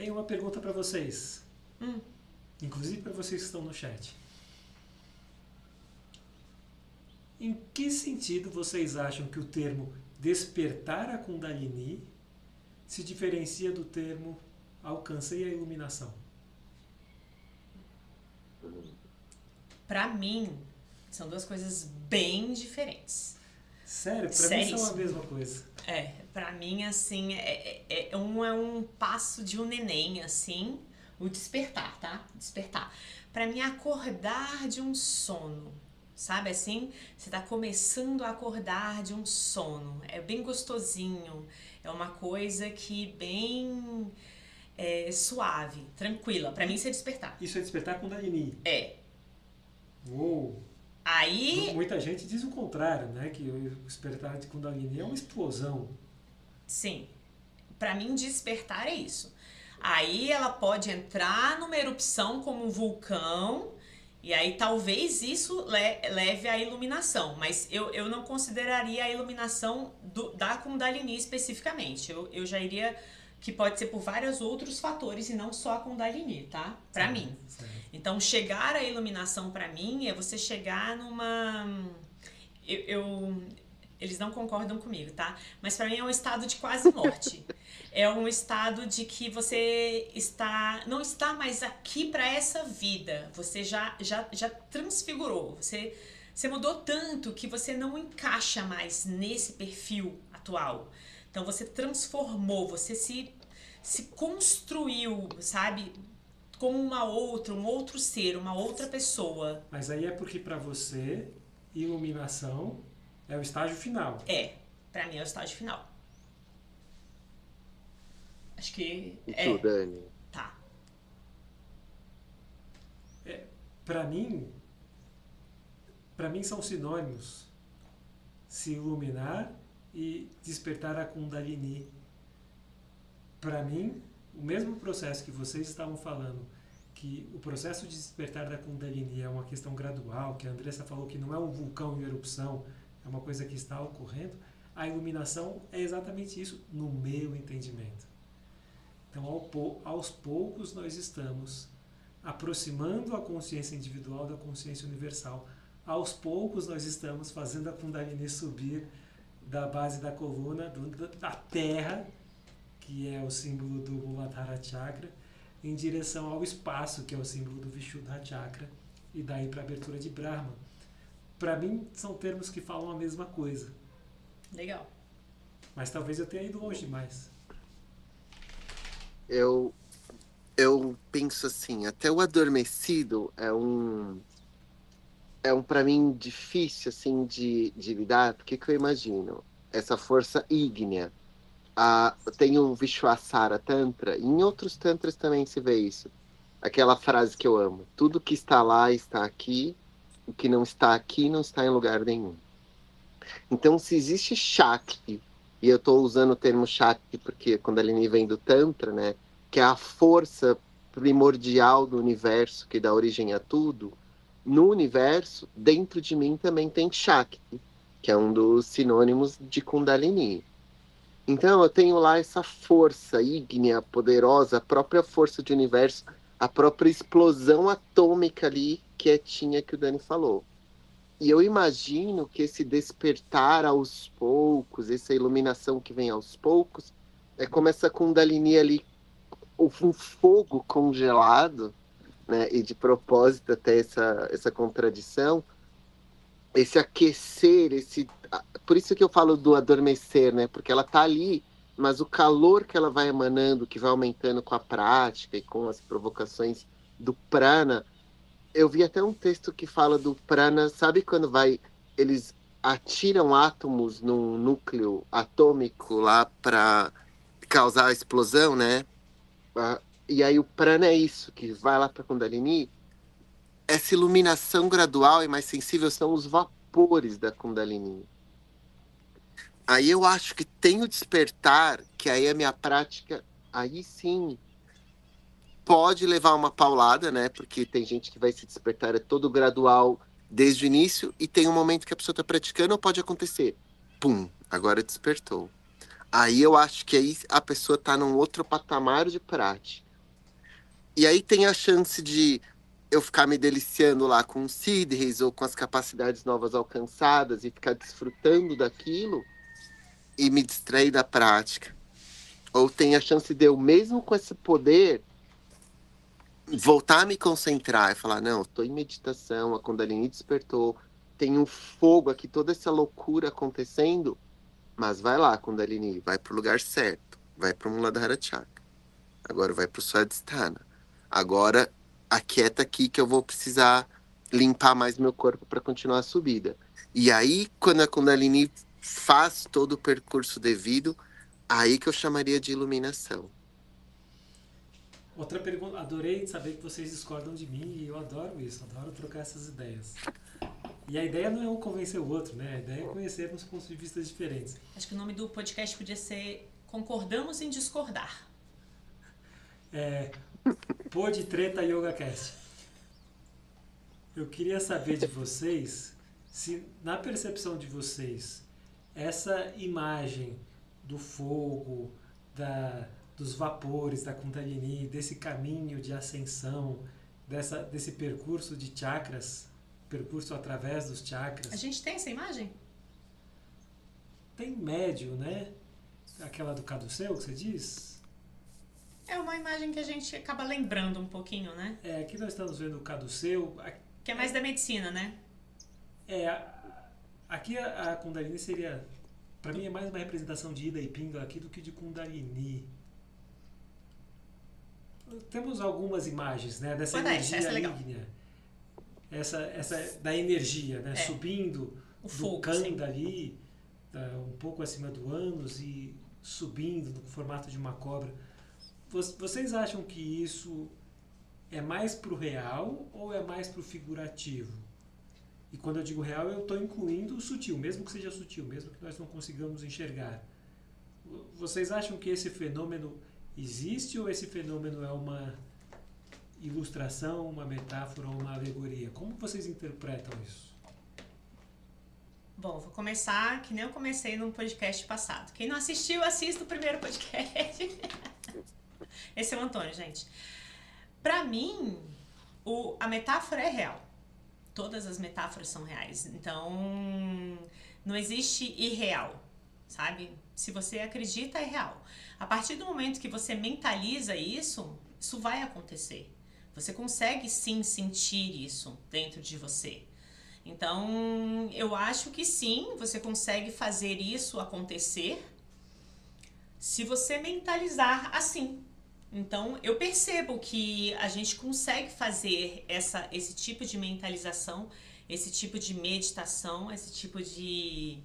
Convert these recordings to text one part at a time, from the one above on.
Tenho uma pergunta para vocês, Hum. inclusive para vocês que estão no chat. Em que sentido vocês acham que o termo despertar a Kundalini se diferencia do termo alcancei a iluminação? Pra mim, são duas coisas bem diferentes. Sério? Para mim são a mesma coisa. Pra mim, assim, um é um passo de um neném, assim, o despertar, tá? Despertar. Pra mim, acordar de um sono, sabe assim? Você tá começando a acordar de um sono, é bem gostosinho, é uma coisa que bem suave, tranquila. Pra mim, isso é despertar. Isso é despertar Kundalini? É. Uou! Aí, Muita gente diz o contrário, né? Que o despertar de Kundalini é uma explosão. sim, pra mim, despertar é isso. Aí ela pode entrar numa erupção como um vulcão, e aí talvez isso leve à iluminação, mas eu não consideraria a iluminação da Kundalini especificamente. Eu já iria que pode ser por vários outros fatores e não só a Kundalini, tá? Pra mim. Certo. Então, chegar à iluminação pra mim é você chegar numa... Eles não concordam comigo, tá? Mas pra mim é um estado de quase morte. É um estado de que você não está mais aqui pra essa vida. Você já transfigurou. Você mudou tanto que você não encaixa mais nesse perfil atual. Então você transformou, você se construiu, sabe? Como um outro ser, uma outra pessoa. Mas aí é porque para você, iluminação é o estágio final. Pra mim é o estágio final. Acho que E tu, Dani? Tá. Para mim são sinônimos se iluminar e despertar a Kundalini. Para mim, o mesmo processo que vocês estavam falando, que o processo de despertar da Kundalini é uma questão gradual, que a Andressa falou que não é um vulcão em erupção, é uma coisa que está ocorrendo, a iluminação é exatamente isso, no meu entendimento. Então, aos poucos, nós estamos aproximando a consciência individual da consciência universal. Aos poucos, nós estamos fazendo a Kundalini subir da base da coluna, da terra, que é o símbolo do Muladhara Chakra, em direção ao espaço, que é o símbolo do Vishuddha Chakra, e daí para a abertura de Brahma. Para mim, são termos que falam a mesma coisa. Legal. Mas talvez eu tenha ido longe demais. Eu penso assim, até o adormecido é um para mim difícil assim de lidar, porque que eu imagino essa força ígnea. Tem o Vishwasara Tantra, e em outros tantras também se vê isso. Aquela frase que eu amo: tudo que está lá está aqui, o que não está aqui não está em lugar nenhum. Então, se existe Shakti, e eu estou usando o termo Shakti porque quando ele vem do Tantra, né, que é a força primordial do universo que dá origem a tudo, no universo, dentro de mim também tem Shakti, que é um dos sinônimos de Kundalini. Então eu tenho lá essa força ígnea, poderosa, a própria força do universo, a própria explosão atômica ali, quietinha, que o Dani falou. E eu imagino que esse despertar aos poucos, essa iluminação que vem aos poucos, é como essa Kundalini ali, um fogo congelado, né? E de propósito até essa contradição, esse aquecer, por isso que eu falo do adormecer, né? Porque ela tá ali, mas o calor que ela vai emanando, que vai aumentando com a prática e com as provocações do prana. Eu vi até um texto que fala do prana, sabe quando eles atiram átomos num núcleo atômico lá para causar a explosão, né? E aí o prana é isso, que vai lá para Kundalini. Essa iluminação gradual e mais sensível são os vapores da Kundalini. Aí eu acho que tem o despertar, que aí a minha prática, aí sim, pode levar uma paulada, né? Porque tem gente que vai se despertar, é todo gradual desde o início, e tem um momento que a pessoa está praticando, ou pode acontecer, pum, agora despertou. Aí eu acho que aí a pessoa está num outro patamar de prática. E aí tem a chance de eu ficar me deliciando lá com os sidres ou com as capacidades novas alcançadas e ficar desfrutando daquilo e me distrair da prática. Ou tem a chance de eu, mesmo com esse poder, voltar a me concentrar e falar, não, estou em meditação, a Kundalini despertou, tem um fogo aqui, toda essa loucura acontecendo, mas vai lá, Kundalini, vai para o lugar certo, vai para o Muladhara Chakra, agora vai para o Swadhisthana, agora aquieta aqui que eu vou precisar limpar mais meu corpo para continuar a subida. E aí, quando a Kundalini faz todo o percurso devido, aí que eu chamaria de iluminação. Outra pergunta, adorei saber que vocês discordam de mim e eu adoro isso, adoro trocar essas ideias. E a ideia não é um convencer o outro, né? A ideia é conhecermos pontos de vista diferentes. Acho que o nome do podcast podia ser Concordamos em Discordar. Pod Treta Yoga Cast. Eu queria saber de vocês se, na percepção de vocês, essa imagem do fogo, dos vapores, da Kundalini, desse caminho de ascensão, desse percurso de chakras, percurso através dos chakras. A gente tem essa imagem? Tem médio, né? Aquela do caduceu que você diz? É uma imagem que a gente acaba lembrando um pouquinho, né? Aqui nós estamos vendo o caduceu. Que é mais da medicina, né? Aqui a Kundalini seria, para mim é mais uma representação de Ida e Pingala aqui do que de Kundalini. Temos algumas imagens, né, dessa energia essa é legal. ígnea. Essa da energia, né, subindo o do fogo, Kanda ali, um pouco acima do ânus e subindo no formato de uma cobra. Vocês acham que isso é mais pro real ou é mais pro figurativo? E quando eu digo real, eu estou incluindo o sutil, mesmo que seja sutil, mesmo que nós não consigamos enxergar. Vocês acham que esse fenômeno existe ou esse fenômeno é uma ilustração, uma metáfora ou uma alegoria? Como vocês interpretam isso? Bom, vou começar que nem eu comecei no podcast passado. Quem não assistiu, assista o primeiro podcast. Esse é o Antônio, gente. Pra mim, a metáfora é real. Todas as metáforas são reais. Então, não existe irreal, sabe? Se você acredita, é real. A partir do momento que você mentaliza isso vai acontecer. Você consegue sim sentir isso dentro de você. Então, eu acho que sim, você consegue fazer isso acontecer se você mentalizar assim. Então, eu percebo que a gente consegue fazer esse tipo de mentalização, esse tipo de meditação, esse tipo de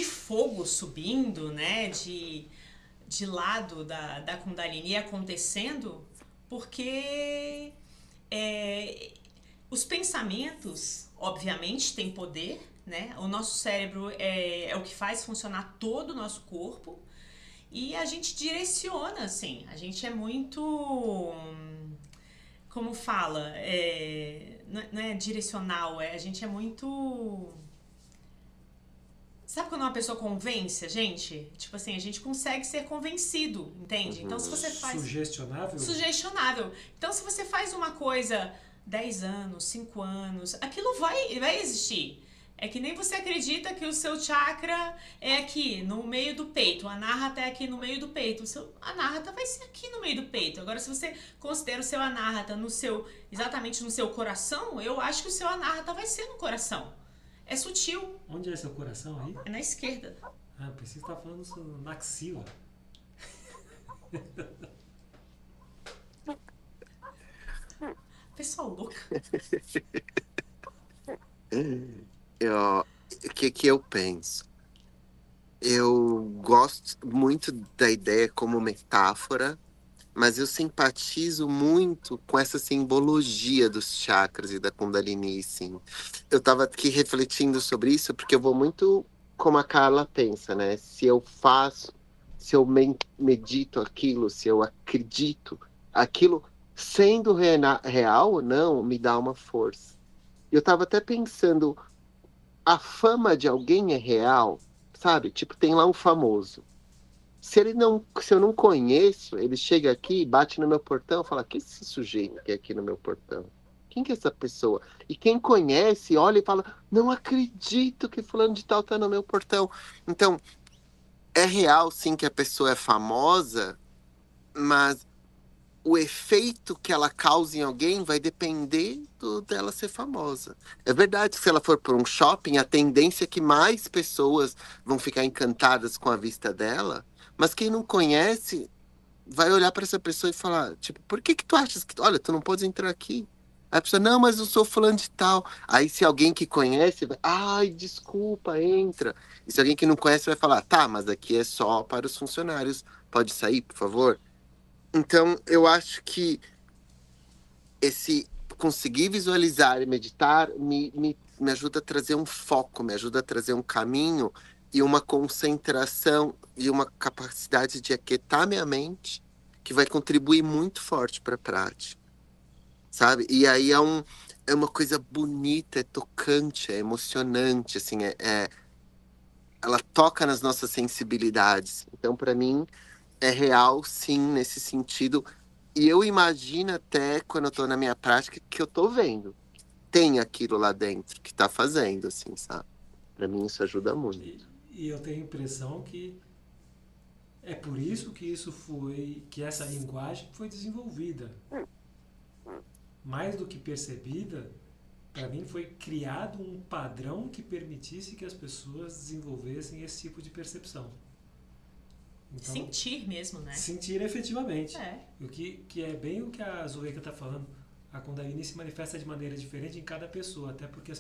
fogo subindo, né? De lado da Kundalini acontecendo, porque os pensamentos, obviamente, têm poder, né? O nosso cérebro é o que faz funcionar todo o nosso corpo. E a gente direciona, assim, a gente é muito, como fala, não é direcional, a gente é muito... Sabe quando uma pessoa convence a gente? Tipo assim, a gente consegue ser convencido, entende? Então se você faz... Sugestionável? Sugestionável. Então se você faz uma coisa 10 anos, 5 anos, aquilo vai existir. É que nem você acredita que o seu chakra é aqui, no meio do peito. A anahata é aqui no meio do peito. O seu anahata vai ser aqui no meio do peito. Agora, se você considera o seu anahata exatamente no seu coração, eu acho que o seu anahata vai ser no coração. É sutil. Onde é seu coração aí? É na esquerda. Ah, pensei que você estava falando na axila. Pessoal louca. O que eu penso? Eu gosto muito da ideia como metáfora, mas eu simpatizo muito com essa simbologia dos chakras e da Kundalini, sim. Eu estava aqui refletindo sobre isso porque eu vou muito como a Carla pensa, né? Se eu medito aquilo, se eu acredito aquilo, sendo real ou não, me dá uma força. Eu estava até pensando, a fama de alguém é real, sabe? Tipo, tem lá um famoso. Se eu não conheço, ele chega aqui, bate no meu portão, fala: que é esse sujeito que é aqui no meu portão? Quem que é essa pessoa? E quem conhece, olha e fala: não acredito que fulano de tal tá no meu portão. Então, é real sim que a pessoa é famosa, mas o efeito que ela causa em alguém vai depender dela ser famosa. É verdade que se ela for para um shopping, a tendência é que mais pessoas vão ficar encantadas com a vista dela, mas quem não conhece vai olhar para essa pessoa e falar, tipo, por que que tu achas que, olha, tu não pode entrar aqui? Aí a pessoa, não, mas eu sou fulano de tal. Aí se alguém que conhece, vai, ai, desculpa, entra. E se alguém que não conhece vai falar, tá, mas aqui é só para os funcionários, pode sair, por favor? Então, eu acho que esse conseguir visualizar e meditar me ajuda a trazer um foco, me ajuda a trazer um caminho e uma concentração e uma capacidade de aquietar minha mente que vai contribuir muito forte para a prática, sabe? E aí é uma coisa bonita, é tocante, é emocionante, assim, ela toca nas nossas sensibilidades. Então, para mim, é real, sim, nesse sentido. E eu imagino até, quando eu tô na minha prática, que eu tô vendo. Tem aquilo lá dentro que tá fazendo, assim, sabe? Pra mim isso ajuda E, muito. e eu tenho a impressão que é por isso que que essa linguagem foi desenvolvida. Mais do que percebida, para mim foi criado um padrão que permitisse que as pessoas desenvolvessem esse tipo de percepção. Então, Sentir mesmo, né? sentir efetivamente. É. O que é bem o que a Zuleika está falando. A Kundalini se manifesta de maneira diferente em cada pessoa, até porque as